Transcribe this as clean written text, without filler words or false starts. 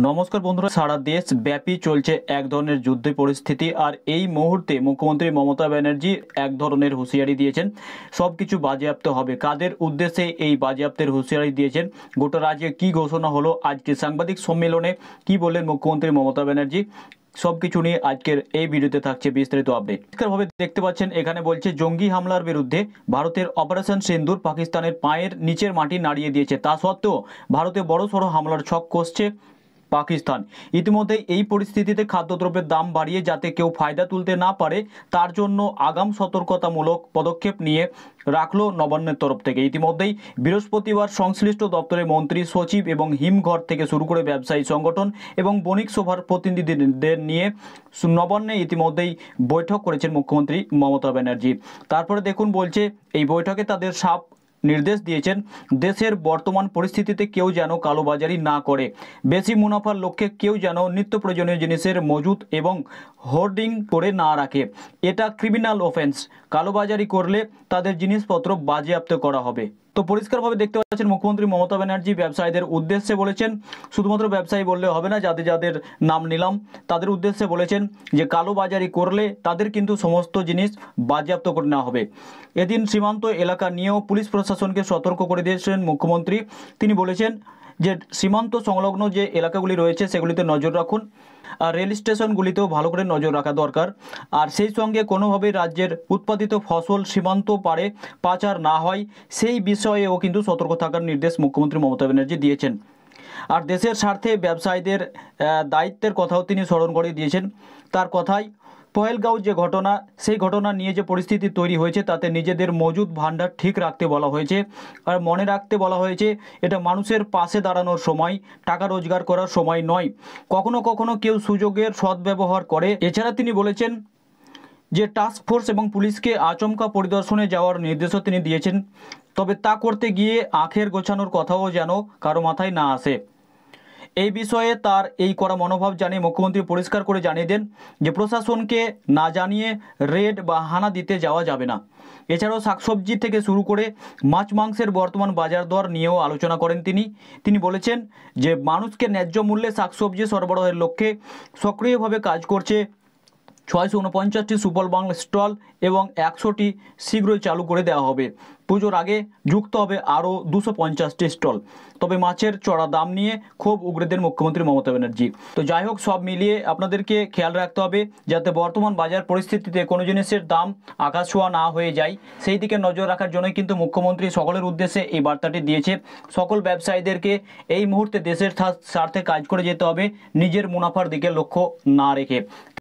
নমস্কার বন্ধুরা, সারা দেশ ব্যাপী চলছে এক ধরনের যুদ্ধ পরিস্থিতি। আর এই মুহূর্তে মুখ্যমন্ত্রী মমতা ব্যানার্জি এক ধরনের হুঁশিয়ারি দিয়েছেন, সবকিছু বাজেয়াপ্ত হবে। কাদের উদ্দেশ্যে এই বাজেয়াপ্তের হুঁশিয়ারি দিয়েছেন, গোটা রাজ্যে কি ঘোষণা হলো, আজকে সাংবাদিক সম্মেলনে কি বললেন মুখ্যমন্ত্রী মমতা ব্যানার্জি, সবকিছু নিয়ে আজকের এই ভিডিওতে থাকছে বিস্তারিত আপডেট। ভাবে দেখতে পাচ্ছেন এখানে বলছে, জঙ্গি হামলার বিরুদ্ধে ভারতের অপারেশন সিন্দুর পাকিস্তানের পায়ের নিচের মাটি নাড়িয়ে দিয়েছে। তা সত্ত্বেও ভারতে বড়সড় হামলার ছক কষছে পাকিস্তান। ইতিমধ্যে এই পরিস্থিতিতে খাদ্যদ্রব্যের দাম বাড়িয়ে যাতে কেউ ফায়দা তুলতে না পারে, তার জন্য আগাম সতর্কতামূলক পদক্ষেপ নিয়ে রাখলো নবান্নের তরফ থেকে। ইতিমধ্যেই বৃহস্পতিবার সংশ্লিষ্ট দপ্তরের মন্ত্রী, সচিব এবং হিমঘর থেকে শুরু করে ব্যবসায়ী সংগঠন এবং বণিক সভার প্রতিনিধিদের নিয়ে নবান্নে ইতিমধ্যেই বৈঠক করেছেন মুখ্যমন্ত্রী মমতা ব্যানার্জি। তারপরে দেখুন বলছে, এই বৈঠকে তাদের সাফ নির্দেশ দিয়েছেন, দেশের বর্তমান পরিস্থিতিতে কেউ যেন কালোবাজারি না করে, বেশি মুনাফার লক্ষ্যে কেউ যেন নিত্য প্রয়োজনীয় জিনিসের মজুত এবং হোর্ডিং করে না রাখে। এটা ক্রিমিনাল অফেন্স। কালোবাজারি করলে তাদের জিনিসপত্র বাজেয়াপ্ত করা হবে। তো পরিষ্কারভাবে দেখতে পাচ্ছেন মুখ্যমন্ত্রী মমতা ব্যানার্জি ব্যবসায়ীদের উদ্দেশ্যে বলেছেন, শুধুমাত্র ব্যবসায়ী বললে হবে না, যাদের যাদের নাম নিলাম তাদের উদ্দেশ্যে বলেছেন যে কালোবাজারি করলে তাদের কিন্তু সমস্ত জিনিস বাজেয়াপ্ত করে নেওয়া হবে। এদিন সীমান্ত এলাকা নিয়েও পুলিশ প্রশাসনকে সতর্ক করে দিয়েছেন মুখ্যমন্ত্রী। তিনি বলেছেন যে সীমান্ত সংলগ্ন যে এলাকাগুলি রয়েছে সেগুলিতে নজর রাখুন, আর রেল স্টেশনগুলিতেও ভালো করে নজর রাখা দরকার। আর সেই সঙ্গে কোনোভাবেই রাজ্যের উৎপাদিত ফসল সীমান্ত পারে পাচার না হয়, সেই বিষয়েও কিন্তু সতর্ক থাকার নির্দেশ মুখ্যমন্ত্রী মমতা ব্যানার্জি দিয়েছেন। আর দেশের স্বার্থে ব্যবসায়ীদের দায়িত্বের কথাও তিনি স্মরণ করে দিয়েছেন। তার কথায়, পহেলগাঁও যে ঘটনা, সেই ঘটনা নিয়ে যে পরিস্থিতি তৈরি হয়েছে তাতে নিজেদের মজুদ ভাণ্ডার ঠিক রাখতে বলা হয়েছে। আর মনে রাখতে বলা হয়েছে, এটা মানুষের পাশে দাঁড়ানোর সময়, টাকা রোজগার করার সময় নয়। কখনো কখনো কেউ সুযোগের সদ্ব্যবহার করে। এছাড়া তিনি বলেছেন যে টাস্ক ফোর্স এবং পুলিশকে আচমকা পরিদর্শনে যাওয়ার নির্দেশও তিনি দিয়েছেন, তবে তা করতে গিয়ে আখের গোছানোর কথাও যেন কারো মাথায় না আসে। এই বিষয়ে তার এই করা মনোভাব জানিয়ে মুখ্যমন্ত্রী পরিষ্কার করে জানিয়ে দেন যে প্রশাসনকে না জানিয়ে রেড বা হানা দিতে যাওয়া যাবে না। এছাড়াও শাকসবজি থেকে শুরু করে মাছ মাংসের বর্তমান বাজার দর নিয়েও আলোচনা করেন তিনি বলেছেন যে মানুষকে ন্যায্য মূল্যে শাকসবজি সরবরাহের লক্ষ্যে সক্রিয়ভাবে কাজ করছে 649টি সুফল বাংলা স্টল এবং 100টি শীঘ্রই চালু করে দেওয়া হবে। পুজোর আগে যুক্ত হবে আরও 250টি স্টল। তবে মাছের চড়া দাম নিয়ে ক্ষোভ উগরে দেন মুখ্যমন্ত্রী মমতা ব্যানার্জি। তো যাই হোক, সব মিলিয়ে আপনাদেরকে খেয়াল রাখতে হবে যাতে বর্তমান বাজার পরিস্থিতিতে কোনো জিনিসের দাম আকাশ ছোঁয়া না হয়ে যায়, সেই দিকে নজর রাখার জন্যই কিন্তু মুখ্যমন্ত্রী সকলের উদ্দেশ্যে এই বার্তাটি দিয়েছে। সকল ব্যবসায়ীদেরকে এই মুহূর্তে দেশের স্বার্থে কাজ করে যেতে হবে, নিজের মুনাফার দিকে লক্ষ্য না রেখে।